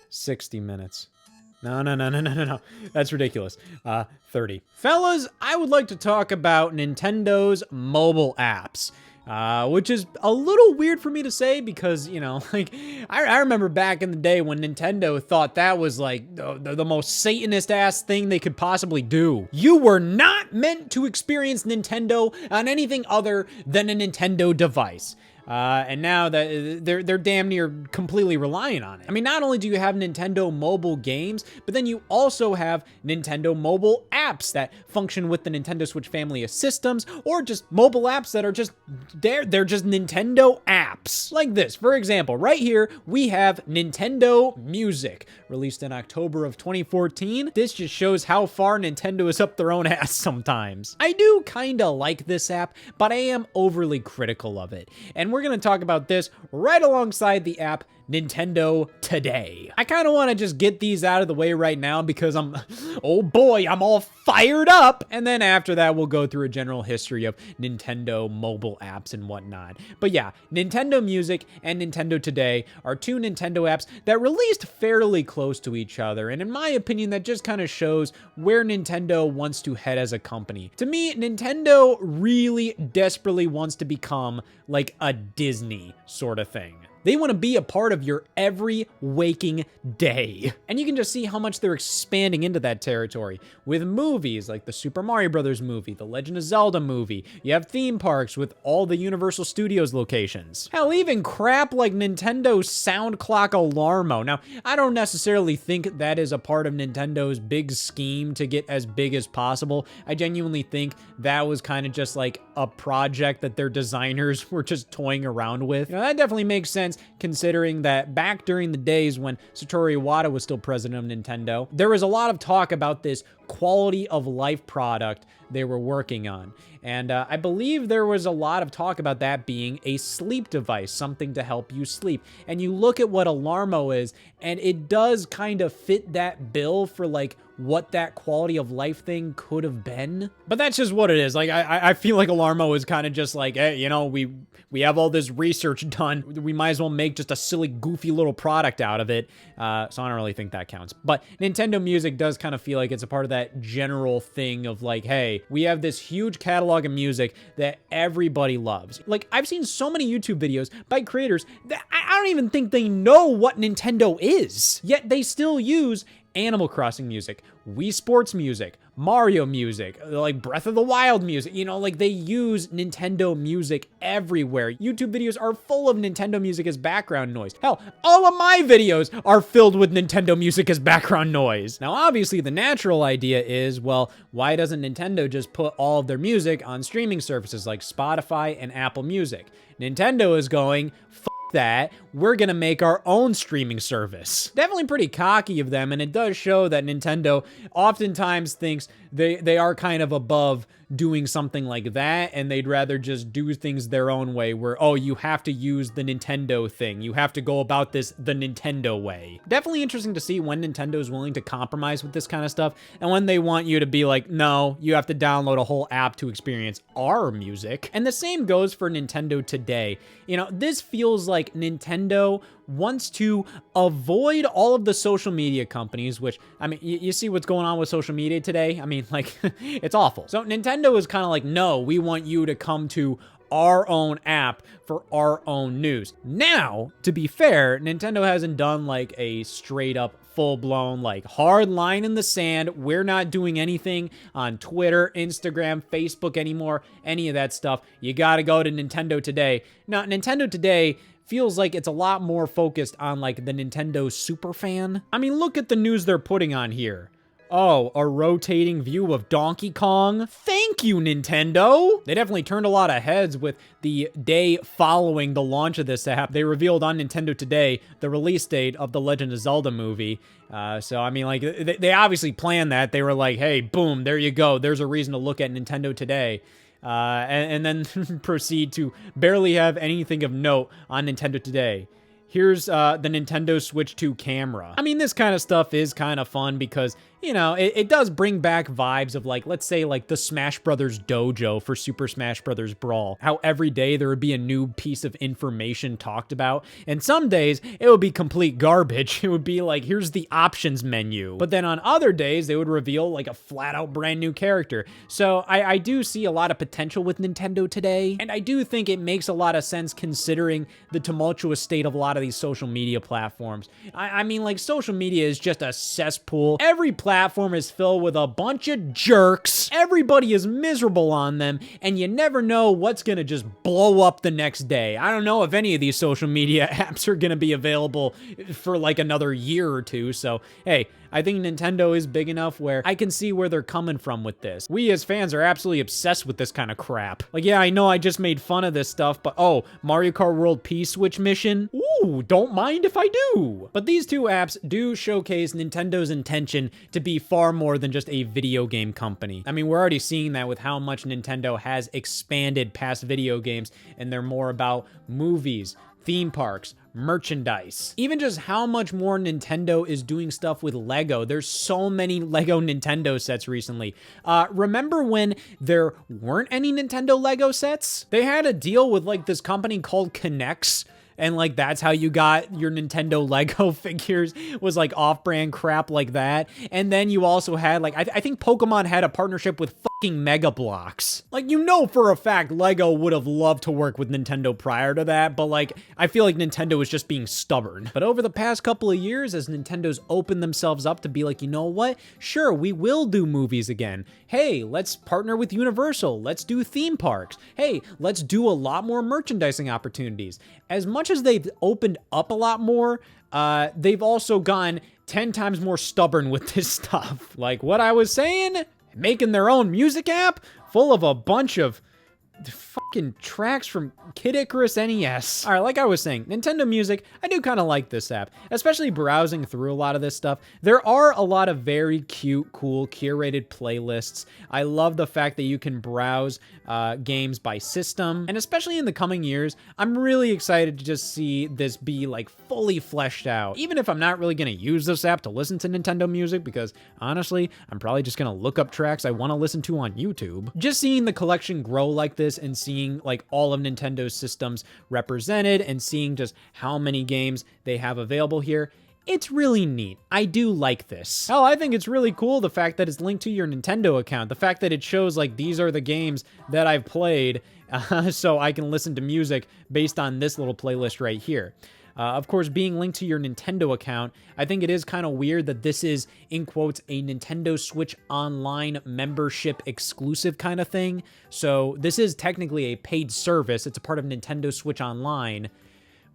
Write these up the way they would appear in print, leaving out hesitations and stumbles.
60 minutes. No. That's ridiculous. 30. Fellas, I would like to talk about Nintendo's mobile apps. Which is a little weird for me to say because, you know, like, I remember back in the day when Nintendo thought that was like the most Satanist-ass thing they could possibly do. You were not meant to experience Nintendo on anything other than a Nintendo device. And now that they're damn near completely reliant on it. I mean, not only do you have Nintendo mobile games, but then you also have Nintendo mobile apps that function with the Nintendo Switch family of systems, or just mobile apps that are just, they're just Nintendo apps. Like this, for example, right here, we have Nintendo Music, released in October of 2014. This just shows how far Nintendo is up their own ass sometimes. I do kinda like this app, but I am overly critical of it. And we're going to talk about this right alongside the app Nintendo Today. I kind of want to just get these out of the way right now because oh boy, I'm all fired up. And then after that, we'll go through a general history of Nintendo mobile apps and whatnot. But yeah, Nintendo Music and Nintendo Today are two Nintendo apps that released fairly close to each other. And in my opinion, that just kind of shows where Nintendo wants to head as a company. To me, Nintendo really desperately wants to become like a Disney sort of thing. They want to be a part of your every waking day. And you can just see how much they're expanding into that territory with movies like the Super Mario Brothers movie, the Legend of Zelda movie. You have theme parks with all the Universal Studios locations. Hell, even crap like Nintendo's Sound Clock Alarmo. Now, I don't necessarily think that is a part of Nintendo's big scheme to get as big as possible. I genuinely think that was kind of just like a project that their designers were just toying around with. You know, that definitely makes sense considering that back during the days when Satoru Iwata was still president of Nintendo, there was a lot of talk about this quality of life product they were working on. And I believe there was a lot of talk about that being a sleep device, something to help you sleep. And you look at what Alarmo is, and it does kind of fit that bill for like what that quality of life thing could have been. But that's just what it is. Like, I feel like Alarmo is kind of just like, hey, you know, we have all this research done. We might as well make just a silly, goofy little product out of it. So I don't really think that counts. But Nintendo Music does kind of feel like it's a part of that general thing of like, hey, we have this huge catalog of music that everybody loves. Like, I've seen so many YouTube videos by creators that I don't even think they know what Nintendo is. Yet they still use Animal Crossing music, Wii Sports music, Mario music, like Breath of the Wild music, you know, like they use Nintendo music everywhere. YouTube videos are full of Nintendo music as background noise. Hell, all of my videos are filled with Nintendo music as background noise. Now, obviously the natural idea is, well, why doesn't Nintendo just put all of their music on streaming services like Spotify and Apple Music? Nintendo is going, that, we're gonna make our own streaming service. Definitely pretty cocky of them, and it does show that Nintendo oftentimes thinks they are kind of above doing something like that, and they'd rather just do things their own way, where, oh, you have to use the Nintendo thing. You have to go about this the Nintendo way. Definitely interesting to see when Nintendo is willing to compromise with this kind of stuff, and when they want you to be like, no, you have to download a whole app to experience our music. And the same goes for Nintendo Today. You know, this feels like Nintendo wants to avoid all of the social media companies, which, I mean, you see what's going on with social media today? I mean, like, it's awful. So Nintendo is kind of like, no, we want you to come to our own app for our own news. Now, to be fair, Nintendo hasn't done like a straight up full-blown like hard line in the sand. We're not doing anything on Twitter, Instagram, Facebook anymore, any of that stuff. You gotta go to Nintendo Today. Now, Nintendo Today feels like it's a lot more focused on like the Nintendo superfan. I mean, look at the news they're putting on here. Oh, a rotating view of Donkey Kong? Thank you, Nintendo! They definitely turned a lot of heads with the day following the launch of this app. They revealed on Nintendo Today the release date of the Legend of Zelda movie. So, I mean, like, they obviously planned that. They were like, hey, boom, there you go. There's a reason to look at Nintendo Today. And then proceed to barely have anything of note on Nintendo Today. Here's the Nintendo Switch 2 camera. I mean, this kind of stuff is kind of fun because you know, it does bring back vibes of like, let's say like the Smash Brothers dojo for Super Smash Brothers Brawl. How every day there would be a new piece of information talked about. And some days it would be complete garbage. It would be like, here's the options menu. But then on other days, they would reveal like a flat out brand new character. So I do see a lot of potential with Nintendo today. And I do think it makes a lot of sense considering the tumultuous state of a lot of these social media platforms. I mean, like, social media is just a cesspool. Every platform is filled with a bunch of jerks. Everybody is miserable on them, and you never know what's gonna just blow up the next day. I don't know if any of these social media apps are gonna be available for like another year or two, so hey, I think Nintendo is big enough where I can see where they're coming from with this. We as fans are absolutely obsessed with this kind of crap. Like, yeah, I know I just made fun of this stuff, but oh, Mario Kart World P-Switch mission? Ooh, don't mind if I do. But these two apps do showcase Nintendo's intention to be far more than just a video game company. I mean, we're already seeing that with how much Nintendo has expanded past video games, and they're more about movies, theme parks, merchandise. Even just how much more Nintendo is doing stuff with Lego. There's so many Lego Nintendo sets recently. Remember when there weren't any Nintendo Lego sets? They had a deal with like this company called Connects, and like that's how you got your Nintendo Lego figures, was like off-brand crap like that. And then you also had like, I think Pokemon had a partnership with fucking Mega Bloks. Like, you know for a fact Lego would have loved to work with Nintendo prior to that, but like, I feel like Nintendo was just being stubborn. But over the past couple of years, as Nintendo's opened themselves up to be like, you know what? Sure, we will do movies again. Hey, let's partner with Universal. Let's do theme parks. Hey, let's do a lot more merchandising opportunities. As much as they've opened up a lot more, they've also gone 10 times more stubborn with this stuff. Like what I was saying, making their own music app full of a bunch of fucking tracks from Kid Icarus NES. All right, like I was saying, Nintendo Music, I do kind of like this app, especially browsing through a lot of this stuff. There are a lot of very cute, cool, curated playlists. I love the fact that you can browse games by system, and especially in the coming years, I'm really excited to just see this be like fully fleshed out. Even if I'm not really gonna use this app to listen to Nintendo Music, because honestly, I'm probably just gonna look up tracks I want to listen to on YouTube. Just seeing the collection grow like this and seeing like all of Nintendo's systems represented and seeing just how many games they have available here, it's really neat. I do like this. Hell, I think it's really cool the fact that it's linked to your Nintendo account. The fact that it shows like these are the games that I've played, so I can listen to music based on this little playlist right here. Of course, being linked to your Nintendo account, I think it is kind of weird that this is, in quotes, a Nintendo Switch Online membership exclusive kind of thing. So this is technically a paid service. It's a part of Nintendo Switch Online.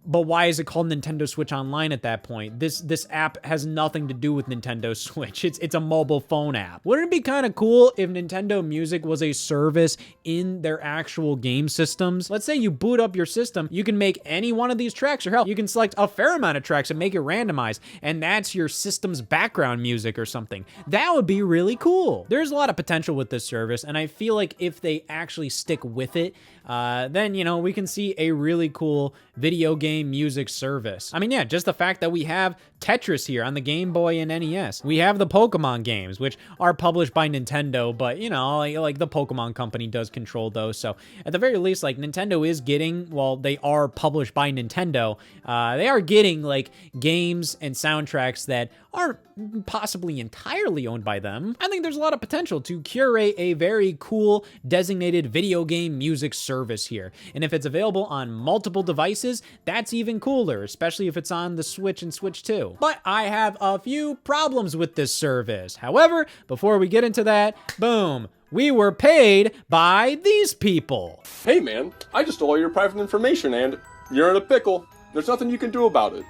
But why is it called Nintendo Switch Online at that point? This app has nothing to do with Nintendo Switch. It's a mobile phone app. Wouldn't it be kind of cool if Nintendo Music was a service in their actual game systems? Let's say you boot up your system, you can make any one of these tracks, or hell, you can select a fair amount of tracks and make it randomized, and that's your system's background music or something. That would be really cool. There's a lot of potential with this service, and I feel like if they actually stick with it, then, you know, we can see a really cool video game music service. I mean, yeah, just the fact that we have Tetris here on the Game Boy and NES. We have the Pokemon games, which are published by Nintendo, but, you know, like the Pokemon company does control those. So at the very least, like, Nintendo is getting, well, they are published by Nintendo. They are getting, like, games and soundtracks that aren't possibly entirely owned by them. I think there's a lot of potential to curate a very cool designated video game music service here. And if it's available on multiple devices, that's even cooler, especially if it's on the Switch and Switch 2. But I have a few problems with this service. However, before we get into that, boom, we were paid by these people. Hey man, I just stole all your private information and you're in a pickle. There's nothing you can do about it.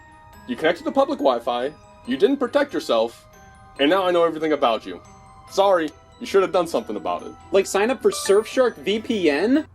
You connected to public Wi-Fi, you didn't protect yourself, and now I know everything about you. Sorry, you should have done something about it. Like sign up for Surfshark VPN?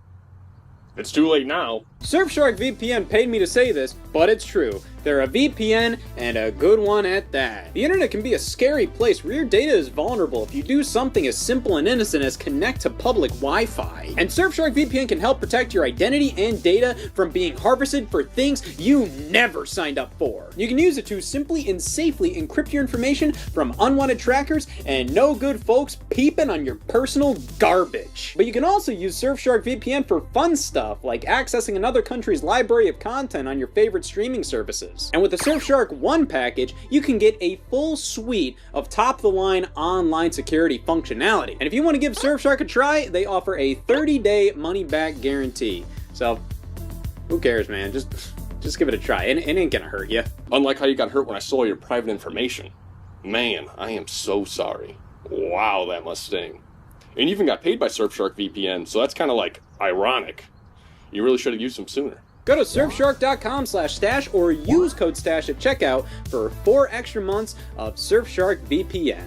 It's too late now. Surfshark VPN paid me to say this, but it's true. They're a VPN, and a good one at that. The internet can be a scary place where your data is vulnerable if you do something as simple and innocent as connect to public Wi-Fi. And Surfshark VPN can help protect your identity and data from being harvested for things you never signed up for. You can use it to simply and safely encrypt your information from unwanted trackers and no good folks peeping on your personal garbage. But you can also use Surfshark VPN for fun stuff, like accessing another country's library of content on your favorite streaming services. And with the Surfshark One package, you can get a full suite of top-of-the-line online security functionality. And if you want to give Surfshark a try, they offer a 30-day money-back guarantee. So, who cares, man? Just give it a try. It ain't gonna hurt you. Unlike how you got hurt when I stole your private information. Man, I am so sorry. Wow, that must sting. And you even got paid by Surfshark VPN, so that's kind of like ironic. You really should have used them sooner. Go to surfshark.com/stash or use code STASH at checkout for 4 extra months of Surfshark VPN.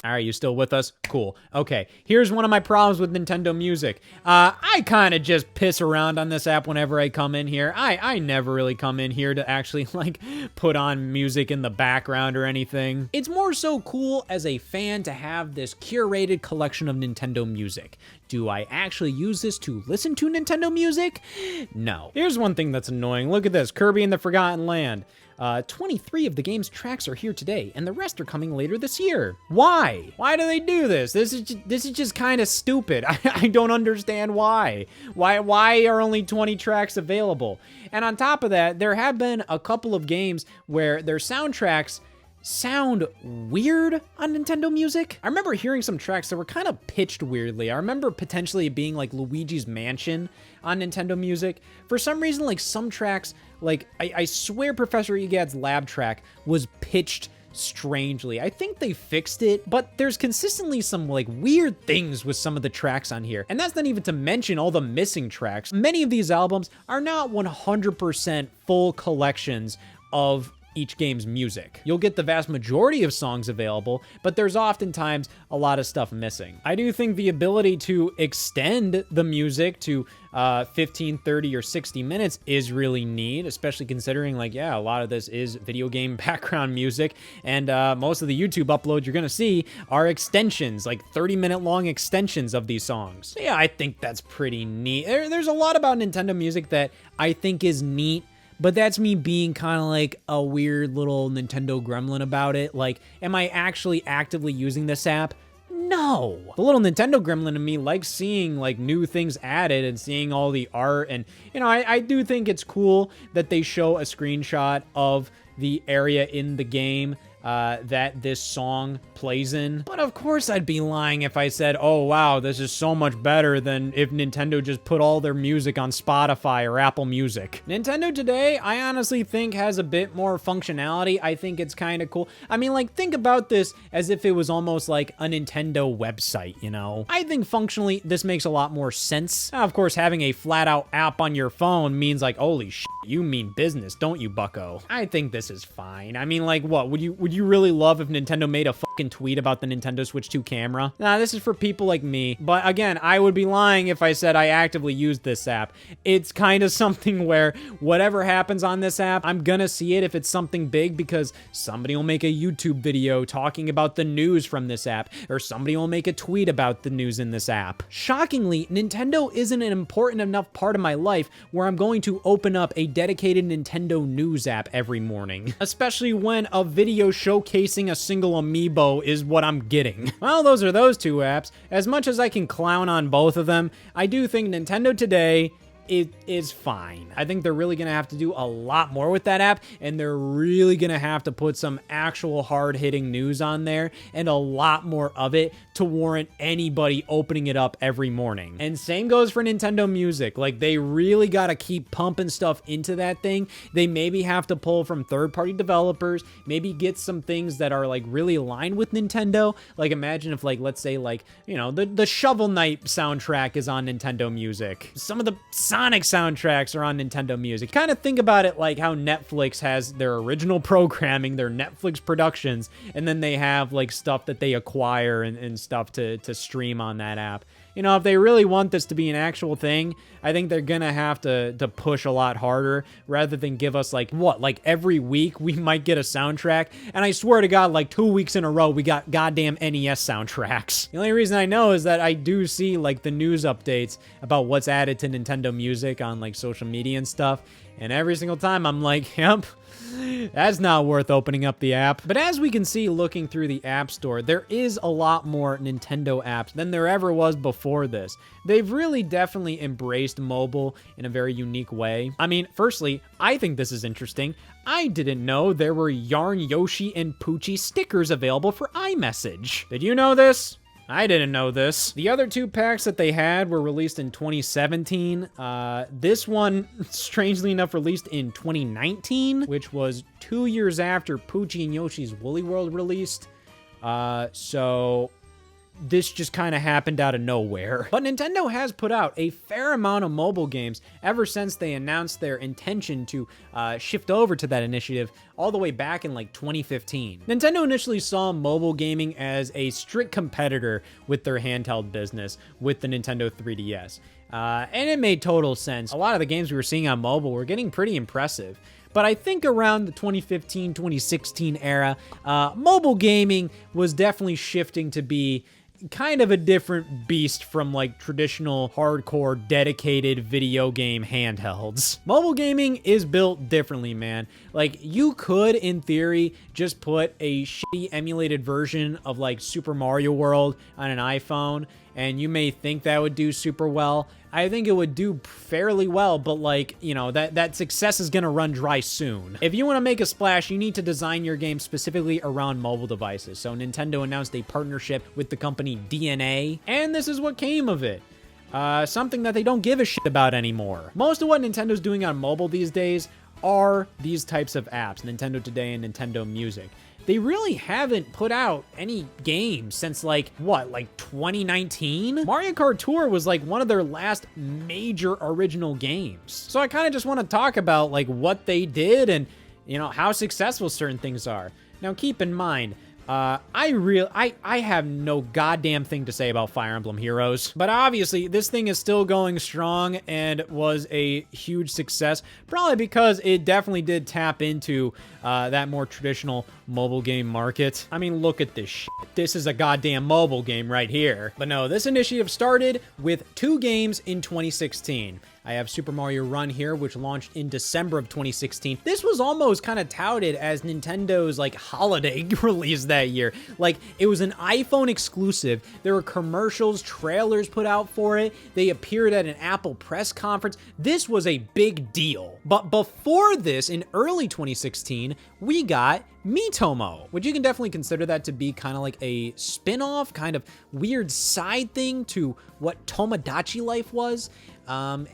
All right, you still with us? Cool. Okay, here's one of my problems with Nintendo Music. I kind of just piss around on this app whenever I come in here. I never really come in here to actually, like, put on music in the background or anything. It's more so cool as a fan to have this curated collection of Nintendo music. Do I actually use this to listen to Nintendo music? No. Here's one thing that's annoying. Look at this, Kirby and the Forgotten Land. 23 of the game's tracks are here today, and the rest are coming later this year. Why? Why do they do this? This is just kind of stupid. I don't understand why. Why are only 20 tracks available? And on top of that, there have been a couple of games where their soundtracks sound weird on Nintendo Music. I remember hearing some tracks that were kind of pitched weirdly. I remember potentially being like Luigi's Mansion on Nintendo Music. For some reason, like some tracks, like I swear Professor Egad's lab track was pitched strangely. I think they fixed it, but there's consistently some like weird things with some of the tracks on here. And that's not even to mention all the missing tracks. Many of these albums are not 100% full collections of each game's music. You'll get the vast majority of songs available, but there's oftentimes a lot of stuff missing. I do think the ability to extend the music to 15, 30, or 60 minutes is really neat, especially considering, like, yeah, a lot of this is video game background music, and most of the YouTube uploads you're gonna see are extensions, like 30-minute long extensions of these songs. So yeah, I think that's pretty neat. There's a lot about Nintendo Music that I think is neat, but that's me being kind of like a weird little Nintendo gremlin about it. Like, am I actually actively using this app? No. The little Nintendo gremlin in me likes seeing like new things added and seeing all the art. And, you know, I do think it's cool that they show a screenshot of the area in the game that this song plays in. But of course I'd be lying if I said, oh wow, this is so much better than if Nintendo just put all their music on Spotify or Apple Music. Nintendo today, I honestly think has a bit more functionality. I think it's kind of cool. I mean, like, think about this as if it was almost like a Nintendo website, you know? I think functionally this makes a lot more sense. Now, of course, having a flat out app on your phone means like, holy shit, you mean business, don't you, bucko? I think this is fine. I mean, like, what? Would you really love if Nintendo made a fucking tweet about the Nintendo Switch 2 camera? Nah, this is for people like me. But again, I would be lying if I said I actively used this app. It's kind of something where whatever happens on this app, I'm gonna see it if it's something big because somebody will make a YouTube video talking about the news from this app, or somebody will make a tweet about the news in this app. Shockingly, Nintendo isn't an important enough part of my life where I'm going to open up a dedicated Nintendo news app every morning, especially when a video showcasing a single amiibo is what I'm getting. Well, those are those two apps. As much as I can clown on both of them, I do think Nintendo Today it is fine. I think they're really gonna have to do a lot more with that app, and they're really gonna have to put some actual hard-hitting news on there and a lot more of it to warrant anybody opening it up every morning. And same goes for Nintendo Music. Like, they really gotta keep pumping stuff into that thing. They maybe have to pull from third-party developers, maybe get some things that are like really aligned with Nintendo. Like, imagine if, like, let's say, like, you know, the Shovel Knight soundtrack is on Nintendo Music. Some of the Sonic soundtracks are on Nintendo Music. Kind of think about it like how Netflix has their original programming, their Netflix productions, and then they have like stuff that they acquire and stuff to stream on that app. You know, if they really want this to be an actual thing, I think they're gonna have to push a lot harder rather than give us like, what, like every week we might get a soundtrack. And I swear to God, like 2 weeks in a row, we got goddamn NES soundtracks. The only reason I know is that I do see like the news updates about what's added to Nintendo Music on like social media and stuff. And every single time I'm like, yep, that's not worth opening up the app. But as we can see looking through the App Store, there is a lot more Nintendo apps than there ever was before this. They've really definitely embraced mobile in a very unique way. I mean, firstly, I think this is interesting. I didn't know there were Yarn Yoshi and Poochie stickers available for iMessage. Did you know this? I didn't know this. The other 2 packs that they had were released in 2017. This one, strangely enough, released in 2019, which was 2 years after Poochie and Yoshi's Woolly World released. So this just kind of happened out of nowhere. But Nintendo has put out a fair amount of mobile games ever since they announced their intention to shift over to that initiative all the way back in like 2015. Nintendo initially saw mobile gaming as a strict competitor with their handheld business with the Nintendo 3DS. And it made total sense. A lot of the games we were seeing on mobile were getting pretty impressive. But I think around the 2015, 2016 era, mobile gaming was definitely shifting to be kind of a different beast from like traditional hardcore dedicated video game handhelds. Mobile gaming is built differently, man. Like you could in theory just put a shitty emulated version of like Super Mario World on an iPhone and you may think that would do super well. I think it would do fairly well, but like, you know, that success is gonna run dry soon. If you wanna make a splash, you need to design your game specifically around mobile devices. So Nintendo announced a partnership with the company DNA, and this is what came of it. Something that they don't give a shit about anymore. Most of what Nintendo's doing on mobile these days are these types of apps, Nintendo Today and Nintendo Music. They really haven't put out any games since like, what, like 2019? Mario Kart Tour was like one of their last major original games. So I kind of just want to talk about like what they did and, you know, how successful certain things are. Now keep in mind, I have no goddamn thing to say about Fire Emblem Heroes, but obviously this thing is still going strong and was a huge success, probably because it definitely did tap into that more traditional mobile game market. I mean, look at this shit. This is a goddamn mobile game right here. But no, this initiative started with 2 games in 2016. I have Super Mario Run here, which launched in December of 2016. This was almost kind of touted as Nintendo's like holiday release that year. Like it was an iPhone exclusive. There were commercials, trailers put out for it. They appeared at an Apple press conference. This was a big deal. But before this, in early 2016, we got Mitomo, which you can definitely consider that to be kind of like a spin-off, kind of weird side thing to what Tomodachi Life was. Yeah,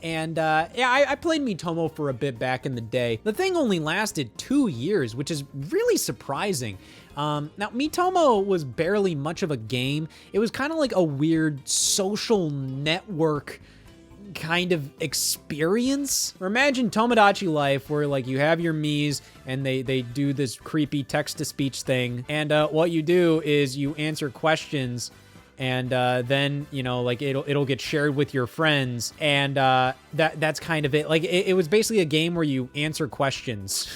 I played Mitomo for a bit back in the day. The thing only lasted 2 years, which is really surprising. Now, Mitomo was barely much of a game. It was kind of like a weird social network kind of experience. Or imagine Tomodachi Life where like you have your Miis and they do this creepy text-to-speech thing. And what you do is you answer questions and then, you know, like it'll get shared with your friends, and that's kind of it. Like it was basically a game where you answer questions,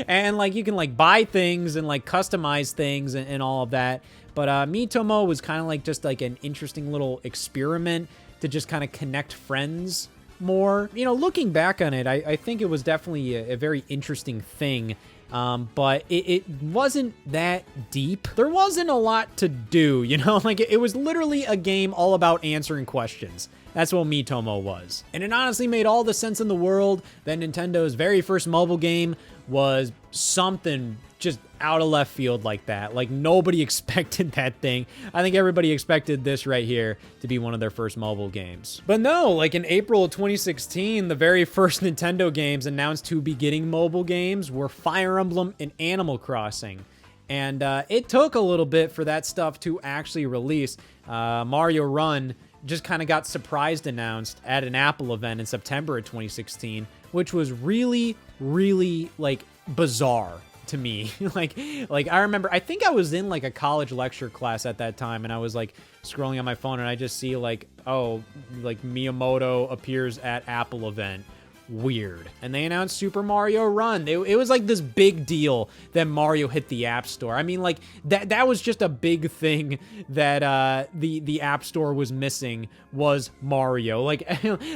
and like you can like buy things and like customize things and all of that. But Mitomo was kind of like just like an interesting little experiment to just kind of connect friends more. You know, looking back on it, I think it was definitely a very interesting thing. But it wasn't that deep. There wasn't a lot to do, you know, like it was literally a game all about answering questions. That's what Mitomo was. And it honestly made all the sense in the world that Nintendo's very first mobile game was something just out of left field like that. Like nobody expected that thing. I think everybody expected this right here to be one of their first mobile games. But no, like in April of 2016, the very first Nintendo games announced to be getting mobile games were Fire Emblem and Animal Crossing. And it took a little bit for that stuff to actually release. Mario Run just kind of got surprised announced at an Apple event in September of 2016, which was really, really like bizarre. to me. like I remember, I think I was in like a college lecture class at that time, and I was like scrolling on my phone, and I just see like, oh, like Miyamoto appears at Apple event. Weird. And they announced Super Mario Run. It was like this big deal that Mario hit the App Store. I mean, like that was just a big thing that the App Store was missing, was Mario. Like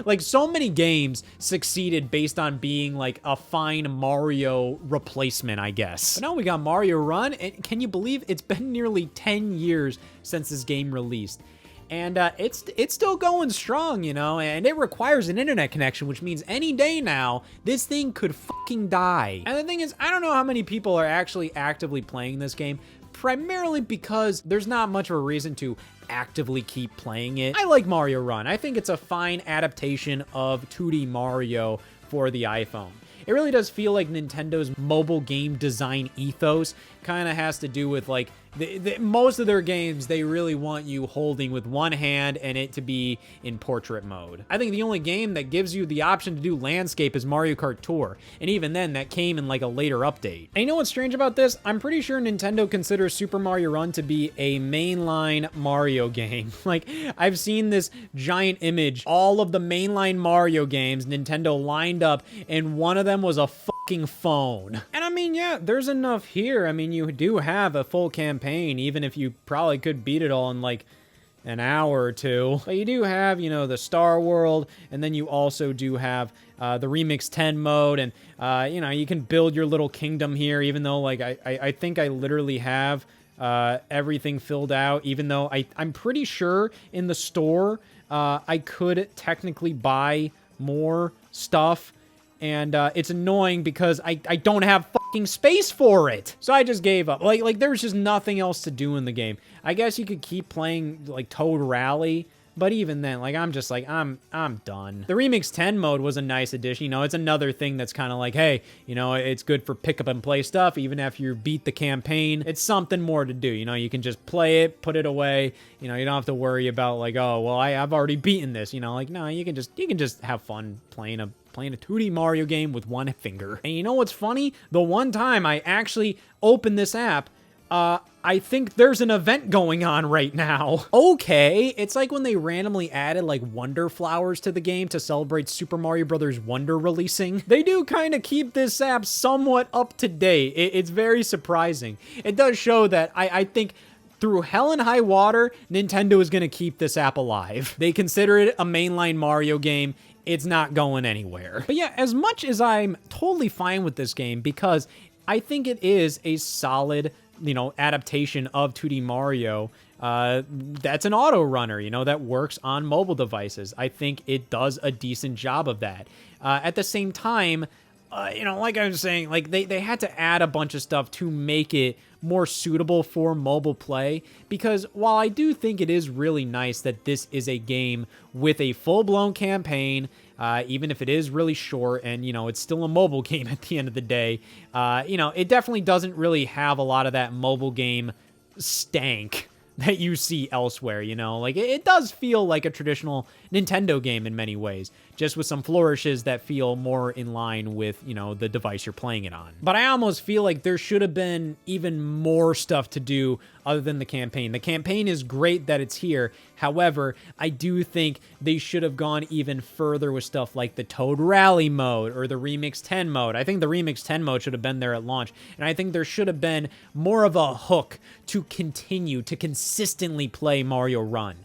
like so many games succeeded based on being like a fine Mario replacement, I guess. But now we got Mario Run, and can you believe it's been nearly 10 years since this game released? And it's still going strong, you know, and it requires an internet connection, which means any day now, this thing could fucking die. And the thing is, I don't know how many people are actually actively playing this game, primarily because there's not much of a reason to actively keep playing it. I like Mario Run. I think it's a fine adaptation of 2D Mario for the iPhone. It really does feel like Nintendo's mobile game design ethos kind of has to do with like most of their games, they really want you holding with one hand and it to be in portrait mode. I think the only game that gives you the option to do landscape is Mario Kart Tour, and even then that came in like a later update. And you know what's strange about this? I'm pretty sure Nintendo considers Super Mario Run to be a mainline Mario game. Like, I've seen this giant image, all of the mainline Mario games Nintendo lined up, and one of them was a fucking phone. And I mean, yeah, there's enough here. I mean, you do have a full campaign, even if you probably could beat it all in like an hour or two. But you do have, you know, the Star World, and then you also do have the Remix 10 mode, and you know, you can build your little kingdom here, even though like I think I literally have everything filled out, even though I'm pretty sure in the store I could technically buy more stuff. And it's annoying because I don't have fucking space for it. So I just gave up. Like there was just nothing else to do in the game. I guess you could keep playing like Toad Rally, but even then, like I'm just like, I'm done. The Remix 10 mode was a nice addition. You know, it's another thing that's kind of like, hey, you know, it's good for pick up and play stuff. Even after you beat the campaign, it's something more to do. You know, you can just play it, put it away. You know, you don't have to worry about like, oh, well, I've already beaten this. You know, like, no, you can just have fun playing a 2D Mario game with one finger. And you know what's funny? The one time I actually opened this app, I think there's an event going on right now. Okay, it's like when they randomly added like Wonder Flowers to the game to celebrate Super Mario Bros. Wonder releasing. They do kind of keep this app somewhat up to date. It's very surprising. It does show that I think through hell and high water, Nintendo is going to keep this app alive. They consider it a mainline Mario game. It's not going anywhere. But yeah, as much as I'm totally fine with this game, because I think it is a solid, you know, adaptation of 2D Mario, that's an auto runner, you know, that works on mobile devices. I think it does a decent job of that. At the same time, you know, like I was saying, like they had to add a bunch of stuff to make it more suitable for mobile play, because while I do think it is really nice that this is a game with a full-blown campaign, even if it is really short and, you know, it's still a mobile game at the end of the day, you know, it definitely doesn't really have a lot of that mobile game stank that you see elsewhere, you know? Like, it does feel like a traditional Nintendo game in many ways, just with some flourishes that feel more in line with, you know, the device you're playing it on. But I almost feel like there should have been even more stuff to do other than the campaign. The campaign is great that it's here. However, I do think they should have gone even further with stuff like the Toad Rally mode or the Remix 10 mode. I think the Remix 10 mode should have been there at launch. And I think there should have been more of a hook to continue to consistently play Mario Run.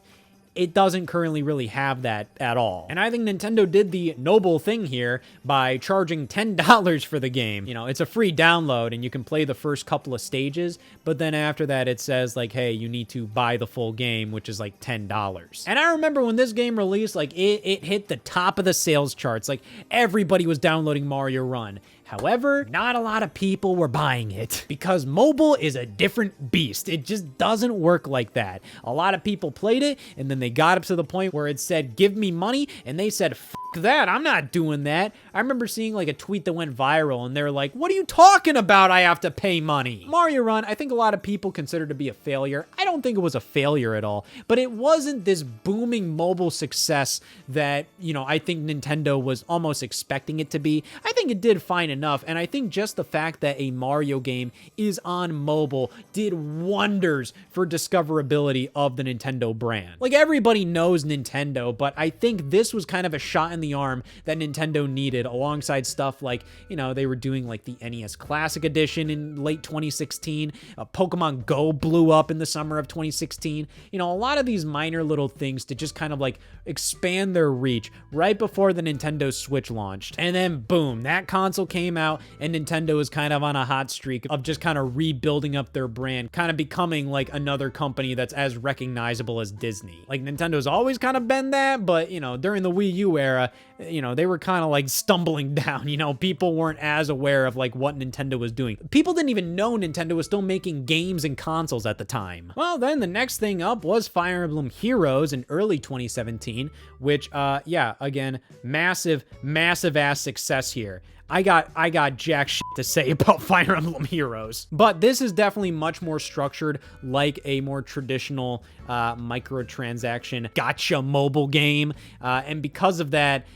It doesn't currently really have that at all. And I think Nintendo did the noble thing here by charging $10 for the game. You know, it's a free download and you can play the first couple of stages, but then after that it says like, hey, you need to buy the full game, which is like $10. And I remember when this game released, like it hit the top of the sales charts. Like everybody was downloading Mario Run. However, not a lot of people were buying it because mobile is a different beast. It just doesn't work like that. A lot of people played it and then they got up to the point where it said, give me money, and they said, F that, I'm not doing that. I remember seeing like a tweet that went viral and they're like, what are you talking about? I have to pay money. Mario Run, I think a lot of people consider to be a failure. I don't think it was a failure at all, but it wasn't this booming mobile success that, you know, I think Nintendo was almost expecting it to be. I think it did fine enough, and I think just the fact that a Mario game is on mobile did wonders for discoverability of the Nintendo brand. Like, everybody knows Nintendo, but I think this was kind of a shot in the arm that Nintendo needed, alongside stuff like, you know, they were doing like the NES Classic Edition in late 2016, Pokemon Go blew up in the summer of 2016, you know, a lot of these minor little things to just kind of like expand their reach right before the Nintendo Switch launched. And then boom, that console came out and Nintendo is kind of on a hot streak of just kind of rebuilding up their brand, kind of becoming like another company that's as recognizable as Disney. Like, Nintendo's always kind of been that, but, you know, during the Wii U era, you know, they were kind of like stumbling down, you know, people weren't as aware of like what Nintendo was doing. People didn't even know Nintendo was still making games and consoles at the time. Well, then the next thing up was Fire Emblem Heroes in early 2017, which, yeah, again, massive ass success here. I got jack shit to say about Fire Emblem Heroes, but this is definitely much more structured, like a more traditional microtransaction gacha mobile game, and because of that,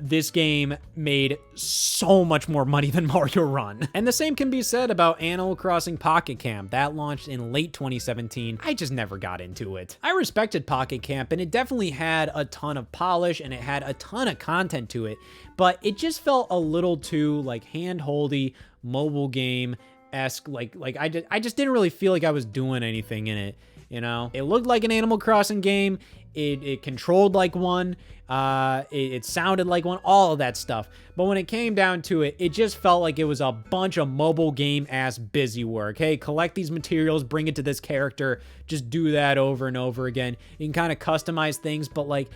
this game made so much more money than Mario Run. And the same can be said about Animal Crossing Pocket Camp. That launched in late 2017. I just never got into it. I respected Pocket Camp, and it definitely had a ton of polish and it had a ton of content to it, but it just felt a little too like hand-holdy mobile game-esque. Like I just didn't really feel like I was doing anything in it. You know, it looked like an Animal Crossing game. It controlled like one. It sounded like one, all of that stuff. But when it came down to it, it just felt like it was a bunch of mobile game ass busy work. Hey, collect these materials, bring it to this character, just do that over and over again. You can kind of customize things, but like,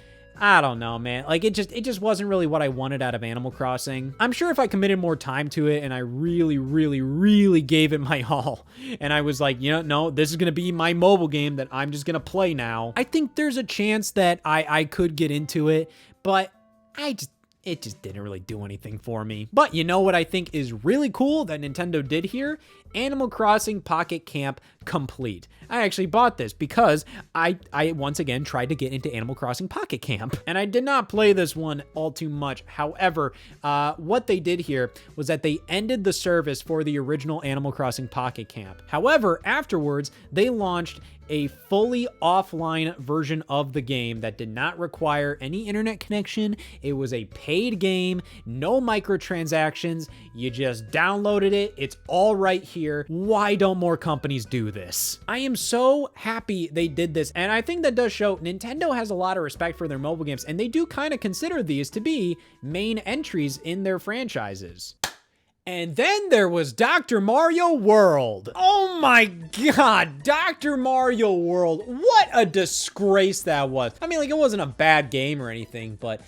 I don't know, man. Like, it just wasn't really what I wanted out of Animal Crossing. I'm sure if I committed more time to it and I really gave it my all, and I was like, you know, no, this is going to be my mobile game that I'm just going to play now, I think there's a chance that I could get into it, but it just didn't really do anything for me. But you know what I think is really cool that Nintendo did here? Animal Crossing Pocket Camp Complete. I actually bought this because I once again tried to get into Animal Crossing Pocket Camp, and I did not play this one all too much. However, what they did here was that they ended the service for the original Animal Crossing Pocket Camp. However, afterwards, they launched a fully offline version of the game that did not require any internet connection. It was a paid game, no microtransactions. You just downloaded it. It's all right here. Why don't more companies do this? I am so happy they did this, and I think that does show Nintendo has a lot of respect for their mobile games, and they do kind of consider these to be main entries in their franchises. And then there was Dr. Mario World. Oh my God, Dr. Mario World. What a disgrace that was. I mean, like, it wasn't a bad game or anything, but,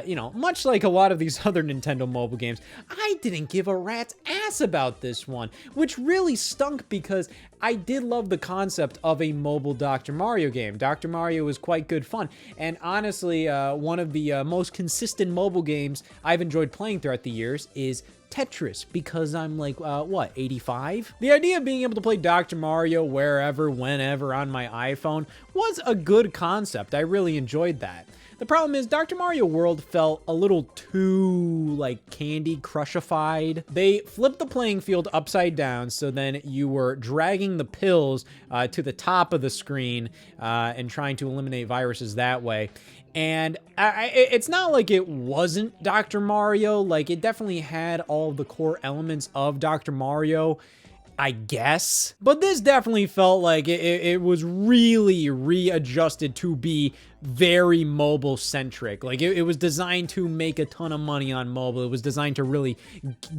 you know, much like a lot of these other Nintendo mobile games, I didn't give a rat's ass about this one, which really stunk because I did love the concept of a mobile Dr. Mario game. Dr. Mario was quite good fun, and honestly, one of the most consistent mobile games I've enjoyed playing throughout the years is Tetris, because I'm like, what, 85? The idea of being able to play Dr. Mario wherever, whenever on my iPhone was a good concept. I really enjoyed that. The problem is Dr. Mario World felt a little too, like, Candy Crushified. They flipped the playing field upside down, so then you were dragging the pills to the top of the screen and trying to eliminate viruses that way. And it's not like it wasn't Dr. Mario. Like, it definitely had all of the core elements of Dr. Mario, I guess. But this definitely felt like it was really readjusted to be very mobile centric. Like, it was designed to make a ton of money on mobile. It was designed to really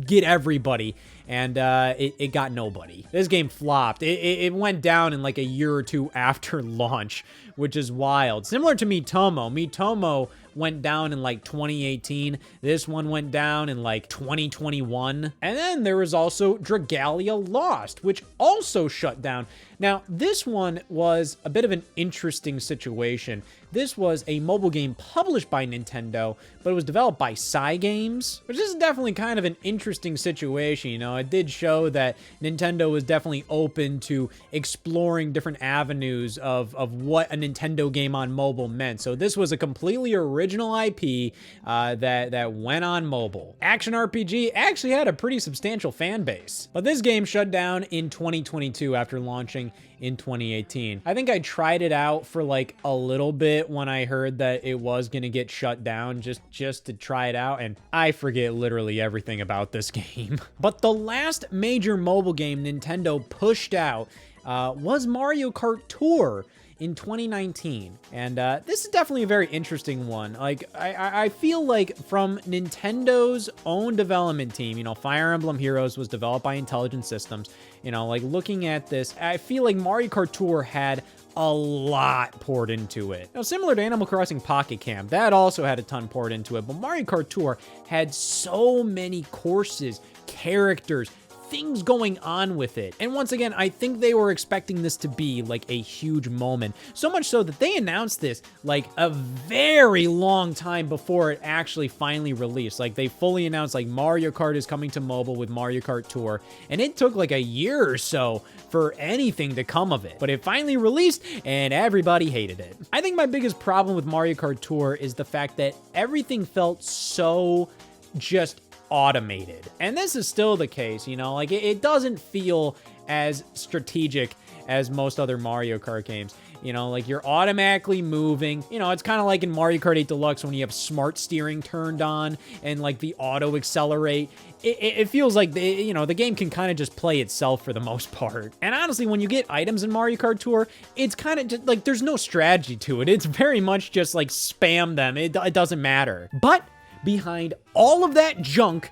get everybody, and it got nobody. This game flopped. It went down in like a year or two after launch, which is wild. Similar to Mitomo. Mitomo went down in like 2018. This one went down in like 2021. And then there was also Dragalia Lost, which also shut down. Now, this one was a bit of an interesting situation. this was a mobile game published by Nintendo, but it was developed by Cygames, which is definitely kind of an interesting situation. You know, it did show that Nintendo was definitely open to exploring different avenues of what a Nintendo game on mobile meant. So this was a completely original IP that went on mobile. Action RPG actually had a pretty substantial fan base, but this game shut down in 2022 after launching in 2018. I think I tried it out for like a little bit when I heard that it was gonna get shut down just to try it out, and I forget literally everything about this game. But the last major mobile game Nintendo pushed out was Mario Kart Tour in 2019. And this is definitely a very interesting one. Like, I feel like from Nintendo's own development team, you know, Fire Emblem Heroes was developed by Intelligent Systems. You know, like looking at this, I feel like Mario Kart Tour had a lot poured into it. Now, similar to Animal Crossing Pocket Camp, that also had a ton poured into it, but Mario Kart Tour had so many courses, characters, things going on with it. And once again, I think they were expecting this to be like a huge moment. So much so that they announced this like a very long time before it actually finally released. Like they fully announced like Mario Kart is coming to mobile with Mario Kart Tour. And it took like a year or so for anything to come of it. But it finally released and everybody hated it. I think my biggest problem with Mario Kart Tour is the fact that everything felt so just automated. And this is still the case, you know, like it doesn't feel as strategic as most other Mario Kart games. You know, like you're automatically moving. You know, it's kind of like in Mario Kart 8 Deluxe when you have smart steering turned on and like the auto accelerate. It feels like, the game can kind of just play itself for the most part. And honestly, when you get items in Mario Kart Tour, it's kind of just like there's no strategy to it. It's very much just like spam them. It doesn't matter. But behind all of that junk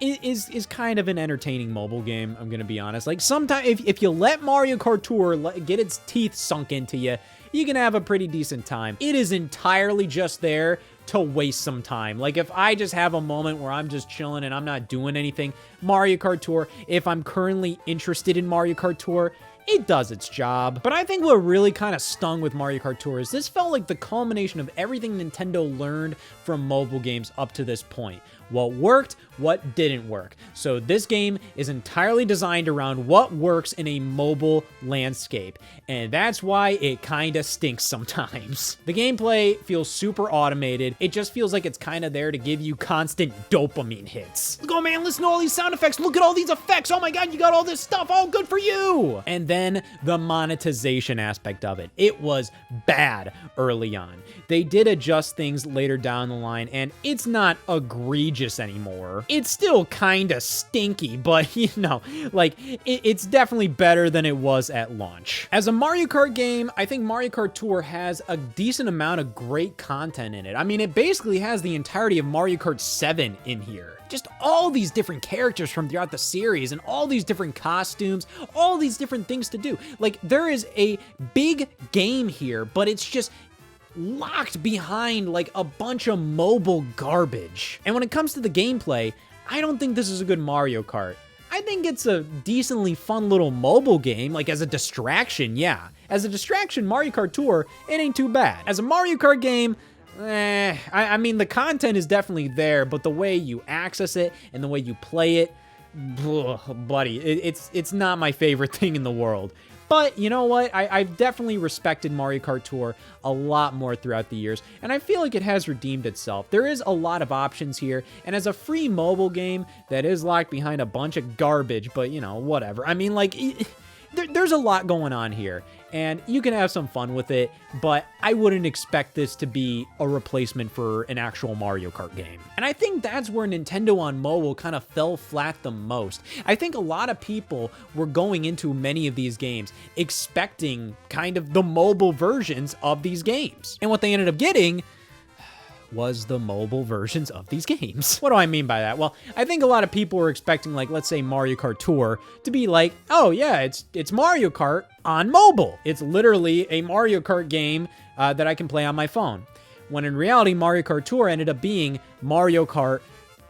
is kind of an entertaining mobile game, I'm gonna be honest. Like sometimes if you let Mario Kart Tour get its teeth sunk into you, you can have a pretty decent time. It is entirely just there to waste some time. Like if I just have a moment where I'm just chilling and I'm not doing anything, Mario Kart Tour, if I'm currently interested in Mario Kart Tour, it does its job. But I think what really kind of stung with Mario Kart Tour is this felt like the culmination of everything Nintendo learned from mobile games up to this point. What worked, what didn't work. So this game is entirely designed around what works in a mobile landscape, and that's why it kind of stinks sometimes. The gameplay feels super automated. It just feels like it's kind of there to give you constant dopamine hits. Let's go, man, listen to all these sound effects. Look at all these effects. Oh my God, you got all this stuff. Oh, good for you. And then the monetization aspect of it. It was bad early on. They did adjust things later down the line, and it's not egregious anymore. It's still kind of stinky, but you know, like it's definitely better than it was at launch. As a Mario Kart game, I think Mario Kart Tour has a decent amount of great content in it. I mean, it basically has the entirety of Mario Kart 7 in here. Just all these different characters from throughout the series and all these different costumes, all these different things to do. Like there is a big game here, but it's just locked behind like a bunch of mobile garbage. And when it comes to the gameplay, I don't think this is a good Mario Kart. I think it's a decently fun little mobile game, like as a distraction, yeah. As a distraction, Mario Kart Tour, it ain't too bad. As a Mario Kart game, I mean, the content is definitely there, but the way you access it and the way you play it, buddy, it's not my favorite thing in the world. But you know what? I've definitely respected Mario Kart Tour a lot more throughout the years, and I feel like it has redeemed itself. There is a lot of options here, and as a free mobile game that is locked behind a bunch of garbage, but you know, whatever. I mean, like, there's a lot going on here, and you can have some fun with it, but I wouldn't expect this to be a replacement for an actual Mario Kart game. And I think that's where Nintendo on mobile kind of fell flat the most. I think a lot of people were going into many of these games expecting kind of the mobile versions of these games. And what they ended up getting was the mobile versions of these games. What do I mean by that? Well, I think a lot of people were expecting, like, let's say Mario Kart Tour to be like, oh yeah, it's Mario Kart on mobile. It's literally a Mario Kart game that I can play on my phone. When in reality, Mario Kart Tour ended up being Mario Kart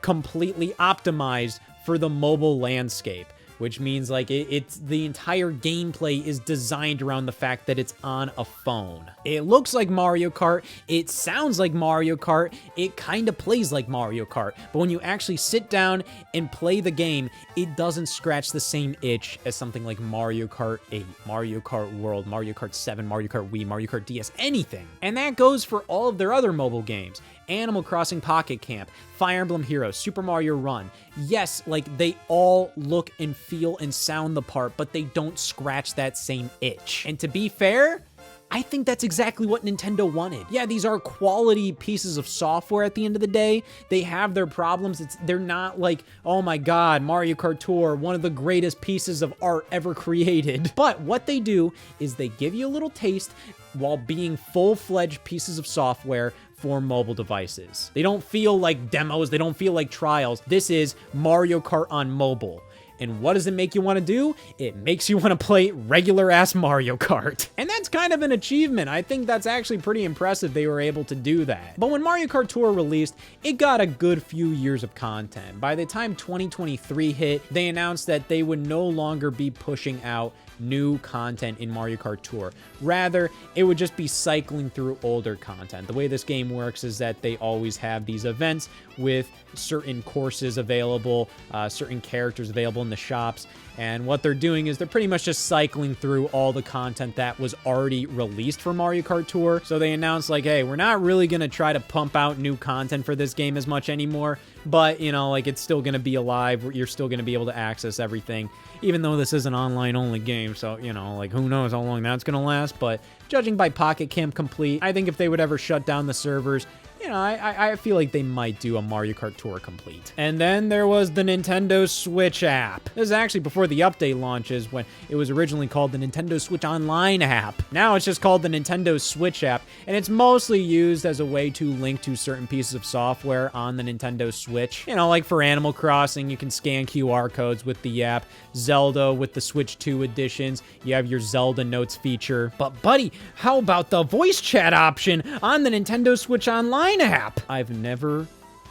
completely optimized for the mobile landscape, which means like it's the entire gameplay is designed around the fact that it's on a phone. It looks like Mario Kart, it sounds like Mario Kart, it kind of plays like Mario Kart, but when you actually sit down and play the game, it doesn't scratch the same itch as something like Mario Kart 8, Mario Kart World, Mario Kart 7, Mario Kart Wii, Mario Kart DS, anything. And that goes for all of their other mobile games. Animal Crossing Pocket Camp, Fire Emblem Heroes, Super Mario Run. Yes, like they all look and feel and sound the part, but they don't scratch that same itch. And to be fair, I think that's exactly what Nintendo wanted. Yeah, these are quality pieces of software at the end of the day. They have their problems. They're not like, oh my God, Mario Kart Tour, one of the greatest pieces of art ever created. But what they do is they give you a little taste while being full-fledged pieces of software for mobile devices. They don't feel like demos. They don't feel like trials. This is Mario Kart on mobile. And what does it make you want to do? It makes you want to play regular-ass Mario Kart. And that's kind of an achievement. I think that's actually pretty impressive they were able to do that. But when Mario Kart Tour released, it got a good few years of content. By the time 2023 hit, they announced that they would no longer be pushing out new content in Mario Kart Tour. Rather, it would just be cycling through older content. The way this game works is that they always have these events with certain courses available, certain characters available in the shops, and what they're doing is they're pretty much just cycling through all the content that was already released for Mario Kart Tour. So they announced like, hey, we're not really gonna try to pump out new content for this game as much anymore, but you know, like it's still gonna be alive. You're still gonna be able to access everything, even though this is an online only game. So, you know, like who knows how long that's gonna last, but judging by Pocket Camp Complete, I think if they would ever shut down the servers, you know, I feel like they might do a Mario Kart Tour Complete. And then there was the Nintendo Switch app. This is actually before the update launches, when it was originally called the Nintendo Switch Online app. Now it's just called the Nintendo Switch app, and it's mostly used as a way to link to certain pieces of software on the Nintendo Switch. You know, like for Animal Crossing, you can scan QR codes with the app. Zelda with the Switch 2 editions, you have your Zelda Notes feature. But buddy, how about the voice chat option on the Nintendo Switch Online app? I've never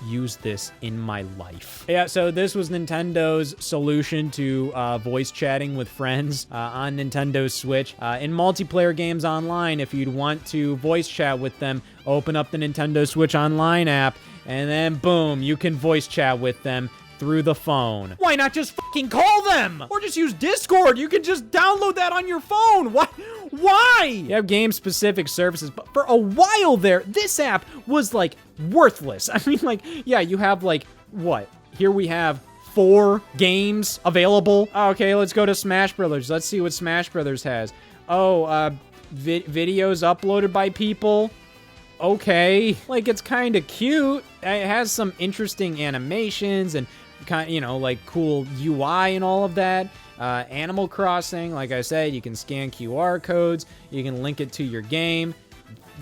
used this in my life. Yeah, so this was Nintendo's solution to voice chatting with friends on Nintendo Switch. In multiplayer games online, if you'd want to voice chat with them, open up the Nintendo Switch Online app, and then boom, you can voice chat with them through the phone. Why not just fucking call them? Or just use Discord. You can just download that on your phone. Why? You have game-specific services, but for a while there, this app was like worthless. I mean, like, yeah, you have like, what? Here we have 4 games available. Okay, let's go to Smash Brothers. Let's see what Smash Brothers has. Oh, videos uploaded by people. Okay. Like, it's kind of cute. It has some interesting animations and kind of, you know, like cool UI and all of that. Animal Crossing, like I said, you can scan QR codes, you can link it to your game.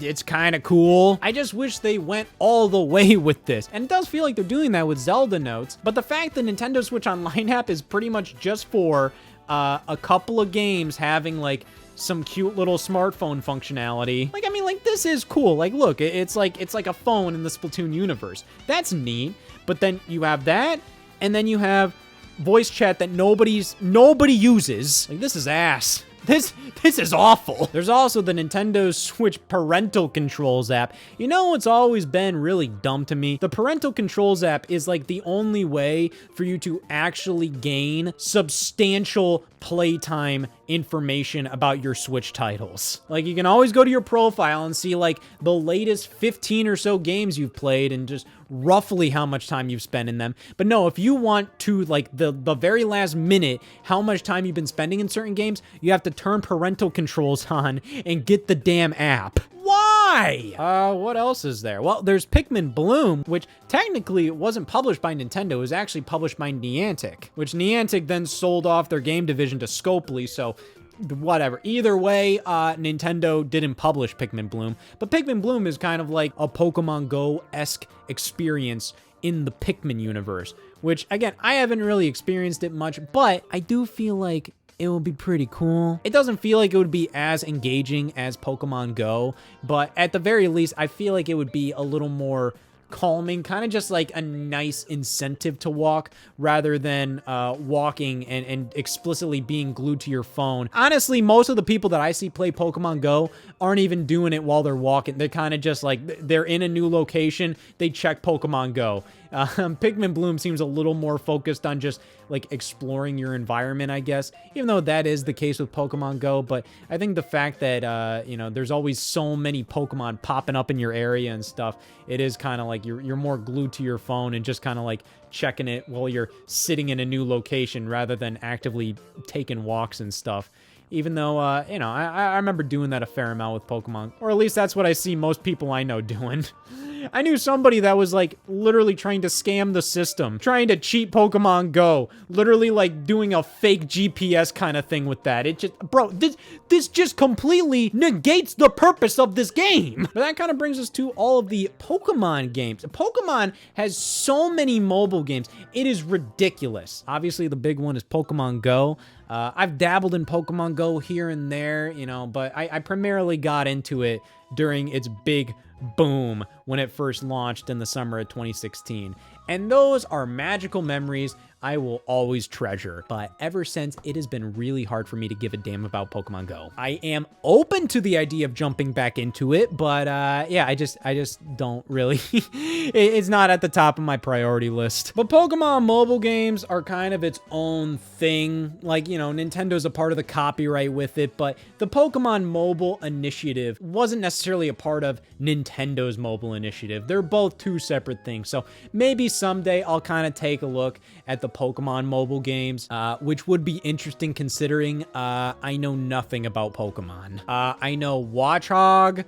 It's kind of cool. I just wish they went all the way with this. And it does feel like they're doing that with Zelda Notes. But the fact that Nintendo Switch Online app is pretty much just for a couple of games having like some cute little smartphone functionality. Like, I mean, like, this is cool. Like, look, it's like a phone in the Splatoon universe. That's neat. But then you have that, and then you have voice chat that nobody uses. Like, this is ass. This is awful. There's also the Nintendo Switch Parental Controls app. You know what's always been really dumb to me? The Parental Controls app is like the only way for you to actually gain substantial playtime information about your Switch titles. Like, you can always go to your profile and see like the latest 15 or so games you've played and just roughly how much time you've spent in them. But no, if you want to like the very last minute how much time you've been spending in certain games, you have to turn parental controls on and get the damn app. Why? What else is there? Well, there's Pikmin Bloom, which technically wasn't published by Nintendo. It was actually published by Niantic, which Niantic then sold off their game division to Scopely, so whatever. Either way, Nintendo didn't publish Pikmin Bloom, but Pikmin Bloom is kind of like a Pokemon Go-esque experience in the Pikmin universe, which, again, I haven't really experienced it much, but I do feel like it would be pretty cool. It doesn't feel like it would be as engaging as Pokemon Go, but at the very least, I feel like it would be a little more calming, kind of just like a nice incentive to walk rather than walking and explicitly being glued to your phone. Honestly, most of the people that I see play Pokemon Go aren't even doing it while they're walking. They're kind of just like, they're in a new location, they check Pokemon Go. Pikmin Bloom seems a little more focused on just like exploring your environment, I guess, even though that is the case with Pokemon Go. But I think the fact that, you know, there's always so many Pokemon popping up in your area and stuff, it is kind of like you're more glued to your phone and just kind of like checking it while you're sitting in a new location rather than actively taking walks and stuff. Even though, you know, I remember doing that a fair amount with Pokemon, or at least that's what I see most people I know doing. I knew somebody that was like literally trying to scam the system, trying to cheat Pokemon Go, literally like doing a fake GPS kind of thing with that. It just, bro, this just completely negates the purpose of this game. But that kind of brings us to all of the Pokemon games. Pokemon has so many mobile games. It is ridiculous. Obviously, the big one is Pokemon Go. I've dabbled in Pokemon Go here and there, you know, but I primarily got into it during its big boom when it first launched in the summer of 2016. And those are magical memories I will always treasure. But ever since, it has been really hard for me to give a damn about Pokemon Go. I am open to the idea of jumping back into it, but yeah, I just don't really. It's not at the top of my priority list. But Pokemon mobile games are kind of its own thing. Like, you know, Nintendo's a part of the copyright with it, but the Pokemon mobile initiative wasn't necessarily a part of Nintendo's mobile initiative. They're both two separate things. So maybe someday I'll kind of take a look at the Pokemon mobile games, which would be interesting considering I know nothing about Pokemon. I know Watchog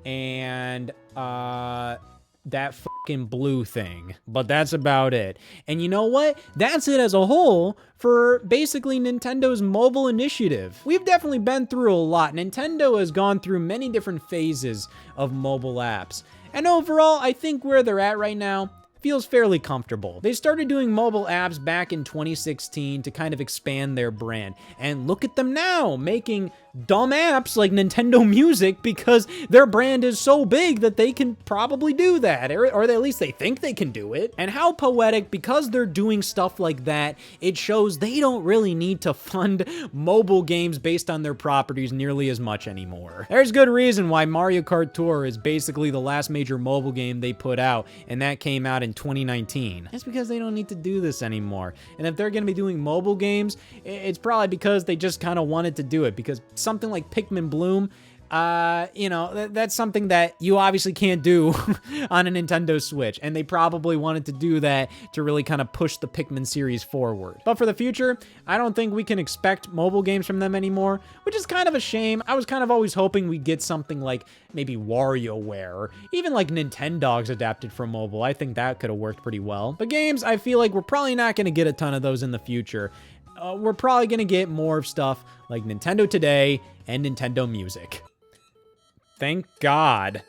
and that fucking blue thing, but that's about it. And you know what? That's it as a whole for basically Nintendo's mobile initiative. We've definitely been through a lot. Nintendo has gone through many different phases of mobile apps. And overall, I think where they're at right now feels fairly comfortable. They started doing mobile apps back in 2016 to kind of expand their brand. And look at them now, making dumb apps like Nintendo Music because their brand is so big that they can probably do that, or at least they think they can do it. And how poetic, because they're doing stuff like that, it shows they don't really need to fund mobile games based on their properties nearly as much anymore. There's good reason why Mario Kart Tour is basically the last major mobile game they put out, and that came out in 2019. It's because they don't need to do this anymore. And if they're gonna be doing mobile games, it's probably because they just kind of wanted to do it, because something like Pikmin Bloom, you know, that's something that you obviously can't do on a Nintendo Switch, and they probably wanted to do that to really kind of push the Pikmin series forward. But for the future, I don't think we can expect mobile games from them anymore, which is kind of a shame. I was kind of always hoping we'd get something like maybe WarioWare, or even like Nintendogs adapted for mobile. I think that could have worked pretty well. But games, I feel like we're probably not going to get a ton of those in the future. We're probably going to get more of stuff like Nintendo Today and Nintendo Music. Thank God.